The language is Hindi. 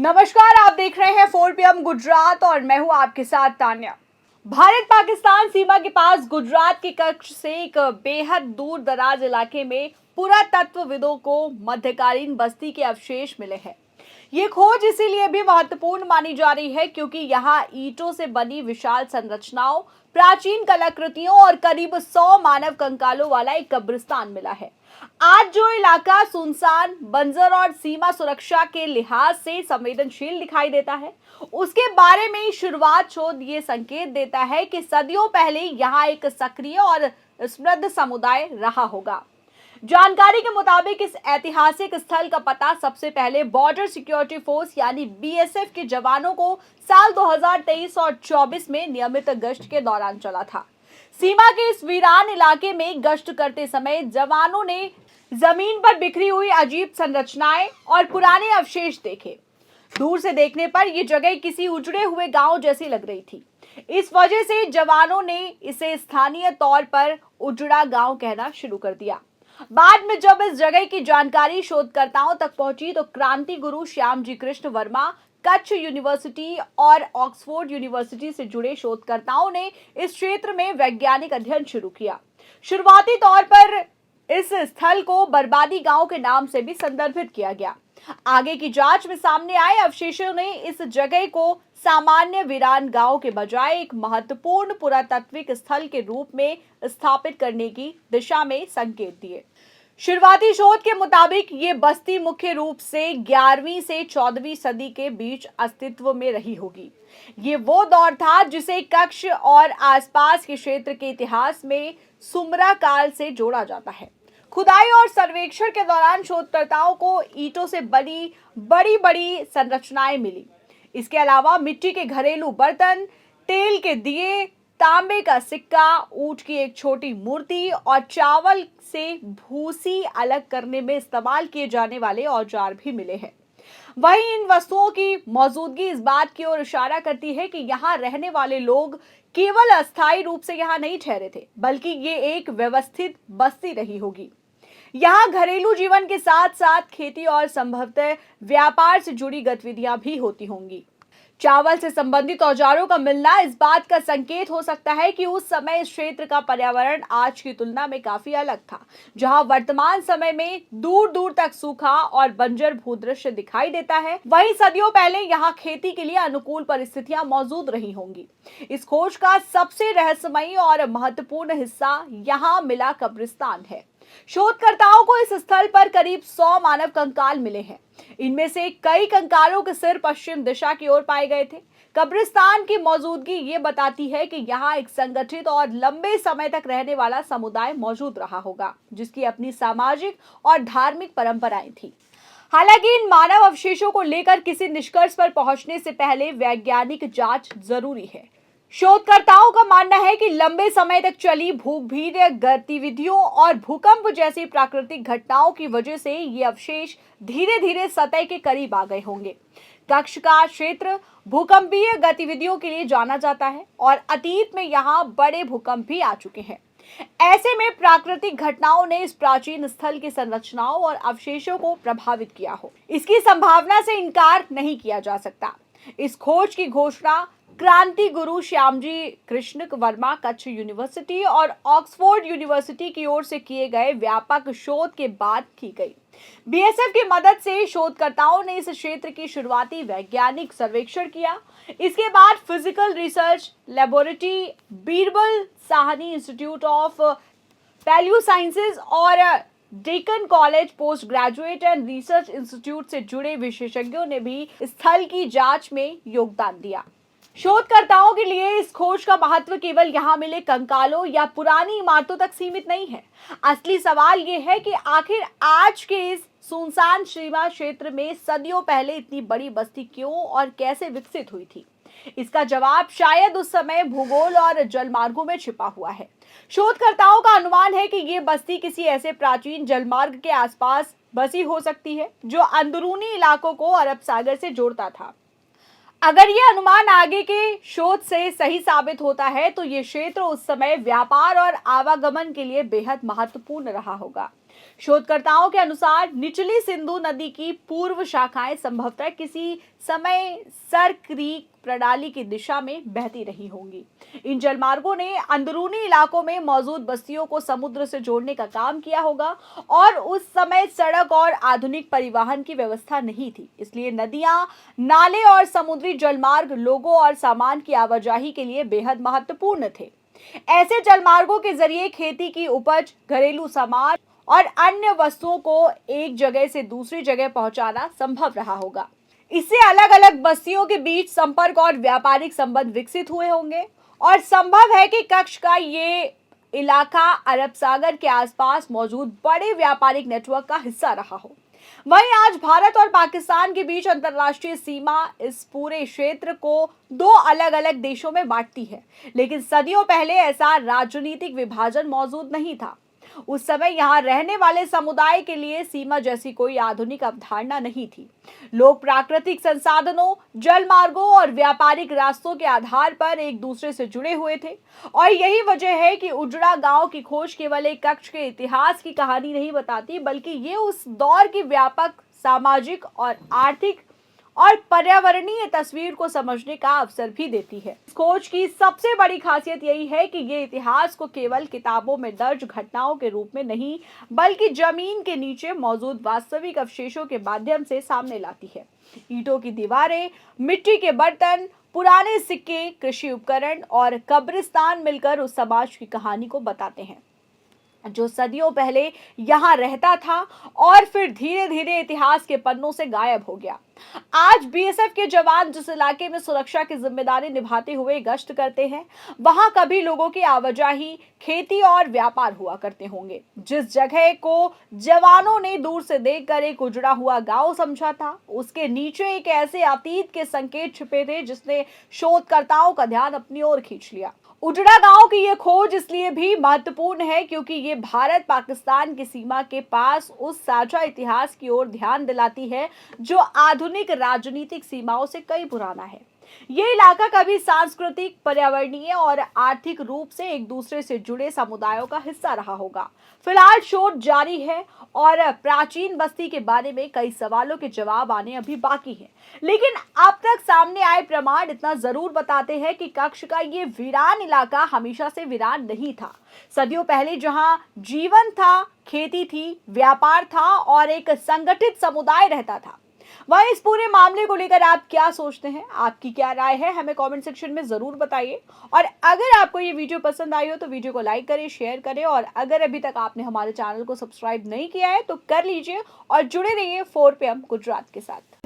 नमस्कार, आप देख रहे हैं 4 PM गुजरात और मैं हूं आपके साथ तान्या। भारत पाकिस्तान सीमा के पास गुजरात के कच्छ से एक बेहद दूर दराज इलाके में पुरातत्वविदों को मध्यकालीन बस्ती के अवशेष मिले हैं। ये खोज इसीलिए भी महत्वपूर्ण मानी जा रही है क्योंकि यहाँ ईंटों से बनी विशाल संरचनाओं, प्राचीन कलाकृतियों और करीब 100 मानव कंकालों वाला एक कब्रिस्तान मिला है। आज जो इलाका सुनसान, बंजर और सीमा सुरक्षा के लिहाज से संवेदनशील दिखाई देता है, उसके बारे में शुरुआत शोध ये संकेत देता है कि सदियों पहले यहाँ एक सक्रिय और समृद्ध समुदाय रहा होगा। जानकारी के मुताबिक इस ऐतिहासिक स्थल का पता सबसे पहले बॉर्डर सिक्योरिटी फोर्स यानी बीएसएफ के जवानों को साल 2023 और 24 में नियमित गश्त के दौरान चला था। सीमा के इस वीरान इलाके में गश्त करते समय जवानों ने जमीन पर बिखरी हुई अजीब संरचनाएं और पुराने अवशेष देखे। दूर से देखने पर यह जगह किसी उजड़े हुए गांव जैसी लग रही थी। इस वजह से जवानों ने इसे स्थानीय तौर पर उजड़ा गांव कहना शुरू कर दिया। बाद में जब इस जगह की जानकारी शोधकर्ताओं तक पहुंची तो क्रांति गुरु श्यामजी कृष्ण वर्मा, कच्छ यूनिवर्सिटी और ऑक्सफोर्ड यूनिवर्सिटी से जुड़े शोधकर्ताओं ने इस क्षेत्र में वैज्ञानिक अध्ययन शुरू किया। शुरुआती तौर पर इस स्थल को बर्बादी गांव के नाम से भी संदर्भित किया गया। आगे की जांच में सामने आए अवशेषों ने इस जगह को सामान्य वीरान गांव के बजाय एक महत्वपूर्ण पुरातात्विक स्थल के रूप में स्थापित करने की दिशा में संकेत दिए। शुरुआती शोध के मुताबिक ये बस्ती मुख्य रूप से 11वीं से 14वीं सदी के बीच अस्तित्व में रही होगी। ये वो दौर था जिसे कच्छ और आसपास के क्षेत्र के इतिहास में सुमरा काल से जोड़ा जाता है। खुदाई और सर्वेक्षण के दौरान शोधकर्ताओं को ईंटों से बनी बड़ी बड़ी संरचनाएं मिली। इसके अलावा मिट्टी के घरेलू बर्तन, तेल के दिए, तांबे का सिक्का, ऊंट की एक छोटी मूर्ति और चावल से भूसी अलग करने में इस्तेमाल किए जाने वाले औजार भी मिले हैं। वहीं इन वस्तुओं की मौजूदगी इस बात की ओर इशारा करती है कि यहाँ रहने वाले लोग केवल अस्थायी रूप से यहाँ नहीं ठहरे थे, बल्कि ये एक व्यवस्थित बस्ती रही होगी। यहाँ घरेलू जीवन के साथ साथ खेती और संभवतः व्यापार से जुड़ी गतिविधियां भी होती होंगी। चावल से संबंधित औजारों का मिलना इस बात का संकेत हो सकता है कि उस समय इस क्षेत्र का पर्यावरण आज की तुलना में काफी अलग था। जहां वर्तमान समय में दूर दूर तक सूखा और बंजर भूदृश्य दिखाई देता है, वहीं सदियों पहले यहां खेती के लिए अनुकूल परिस्थितियां मौजूद रही होंगी। इस खोज का सबसे रहस्यमयी और महत्वपूर्ण हिस्सा यहां मिला कब्रिस्तान है। शोधकर्ताओं को इस स्थल पर करीब 100 मानव कंकाल मिले हैं। इनमें से कई कंकालों के सिर पश्चिम दिशा की ओर पाए गए थे। कब्रिस्तान की मौजूदगी ये बताती है कि यहाँ एक संगठित और लंबे समय तक रहने वाला समुदाय मौजूद रहा होगा, जिसकी अपनी सामाजिक और धार्मिक परंपराएं थी। हालांकि इन मानव अवशेषों को लेकर किसी निष्कर्ष पर पहुंचने से पहले वैज्ञानिक जांच जरूरी है। शोधकर्ताओं का मानना है कि लंबे समय तक चली भूगर्भीय गतिविधियों और भूकंप जैसी प्राकृतिक घटनाओं की वजह से ये अवशेष धीरे धीरे सतह के करीब आ गए होंगे। कच्छ का क्षेत्र भूकंपीय गतिविधियों के लिए जाना जाता है और अतीत में यहाँ बड़े भूकंप भी आ चुके हैं। ऐसे में प्राकृतिक घटनाओं ने इस प्राचीन स्थल की संरचनाओं और अवशेषों को प्रभावित किया हो, इसकी संभावना से इनकार नहीं किया जा सकता। इस खोज की घोषणा क्रांति गुरु श्यामजी कृष्ण वर्मा, कच्छ यूनिवर्सिटी और ऑक्सफोर्ड यूनिवर्सिटी की ओर से किए गए व्यापक शोध के बाद की गई। बीएसएफ की मदद से शोधकर्ताओं ने इस क्षेत्र की शुरुआती वैज्ञानिक सर्वेक्षण किया। इसके बाद physical research laboratory, Birbal Sahni institute of palaeosciences और Deccan college post graduate and research institute से जुड़े विशेषज्ञों ने भी स्थल की जांच में योगदान दिया। शोधकर्ताओं के लिए इस खोज का महत्व केवल यहाँ मिले कंकालों या पुरानी इमारतों तक सीमित नहीं है। असली सवाल ये है कि आखिर आज के इस सुनसान सीमा क्षेत्र में सदियों पहले इतनी बड़ी बस्ती क्यों और कैसे विकसित हुई थी। इसका जवाब शायद उस समय भूगोल और जलमार्गों में छिपा हुआ है। शोधकर्ताओं का अनुमान है कि ये बस्ती किसी ऐसे प्राचीन जलमार्ग के आसपास बसी हो सकती है जो अंदरूनी इलाकों को अरब सागर से जोड़ता था। अगर ये अनुमान आगे के शोध से सही साबित होता है तो ये क्षेत्र उस समय व्यापार और आवागमन के लिए बेहद महत्वपूर्ण रहा होगा। शोधकर्ताओं के अनुसार निचली सिंधु नदी की पूर्व शाखाएं संभवतः किसी समय सर क्रीक प्रणाली की दिशा में बहती रही होंगी। इन जलमार्गों ने अंदरूनी इलाकों में मौजूद बस्तियों को समुद्र से जोड़ने का काम किया होगा और उस समय सड़क और आधुनिक परिवहन की व्यवस्था नहीं थी, इसलिए नदियां, नाले और समुद्री जलमार्ग लोगों और सामान की आवाजाही के लिए बेहद महत्वपूर्ण थे। ऐसे जलमार्गों के जरिए खेती की उपज, घरेलू सामान और अन्य वस्तुओं को एक जगह से दूसरी जगह पहुंचाना संभव रहा होगा। इससे अलग अलग बस्तियों के बीच संपर्क और व्यापारिक संबंध विकसित हुए होंगे और संभव है कि कक्ष का ये इलाका अरब सागर के आसपास मौजूद बड़े व्यापारिक नेटवर्क का हिस्सा रहा हो। वहीं आज भारत और पाकिस्तान के बीच अंतर्राष्ट्रीय सीमा इस पूरे क्षेत्र को दो अलग अलग देशों में बांटती है, लेकिन सदियों पहले ऐसा राजनीतिक विभाजन मौजूद नहीं था। उस समय यहाँ रहने वाले समुदाय के लिए सीमा जैसी कोई आधुनिक अवधारणा नहीं थी। लोग प्राकृतिक संसाधनों, जल मार्गों और व्यापारिक रास्तों के आधार पर एक दूसरे से जुड़े हुए थे और यही वजह है कि उजड़ा गांव की खोज केवल एक कक्ष के इतिहास की कहानी नहीं बताती, बल्कि ये उस दौर की व्यापक सामाजिक और आर्थिक और पर्यावरणीय तस्वीर को समझने का अवसर भी देती है। इस खोज की सबसे बड़ी खासियत यही है कि ये इतिहास को केवल किताबों में दर्ज घटनाओं के रूप में नहीं, बल्कि जमीन के नीचे मौजूद वास्तविक अवशेषों के माध्यम से सामने लाती है। ईंटों की दीवारें, मिट्टी के बर्तन, पुराने सिक्के, कृषि उपकरण और कब्रिस्तान मिलकर उस समाज की कहानी को बताते हैं जो सदियों पहले यहाँ रहता था और फिर धीरे धीरे इतिहास के पन्नों से गायब हो गया। आज बीएसएफ के जवान जिस इलाके में सुरक्षा की जिम्मेदारी निभाते हुए गश्त करते हैं, वहां कभी लोगों की आवाजाही, खेती और व्यापार हुआ करते होंगे। जिस जगह को जवानों ने दूर से देखकर एक उजड़ा हुआ गांव समझा था, उसके नीचे एक ऐसे अतीत के संकेत छिपे थे जिसने शोधकर्ताओं का ध्यान अपनी ओर खींच लिया। उजड़ा गांव की यह खोज इसलिए भी महत्वपूर्ण है क्योंकि ये भारत पाकिस्तान की सीमा के पास उस साझा इतिहास की ओर ध्यान दिलाती है जो आधुनिक राजनीतिक सीमाओं से कई पुराना है। ये इलाका कभी सांस्कृतिक, पर्यावरणीय और आर्थिक रूप से एक दूसरे से जुड़े समुदायों का हिस्सा रहा होगा। फिलहाल शोध जारी है और प्राचीन बस्ती के बारे में कई सवालों के जवाब आने अभी बाकी हैं। लेकिन अब तक सामने आए प्रमाण इतना जरूर बताते हैं कि कक्ष का ये वीरान इलाका हमेशा से वीरान नहीं था। सदियों पहले जहां जीवन था, खेती थी, व्यापार था और एक संगठित समुदाय रहता था। वहीं इस पूरे मामले को लेकर आप क्या सोचते हैं, आपकी क्या राय है, हमें कमेंट सेक्शन में जरूर बताइए। और अगर आपको ये वीडियो पसंद आई हो तो वीडियो को लाइक करें, शेयर करें और अगर अभी तक आपने हमारे चैनल को सब्सक्राइब नहीं किया है तो कर लीजिए और जुड़े रहिए 4PM गुजरात के साथ।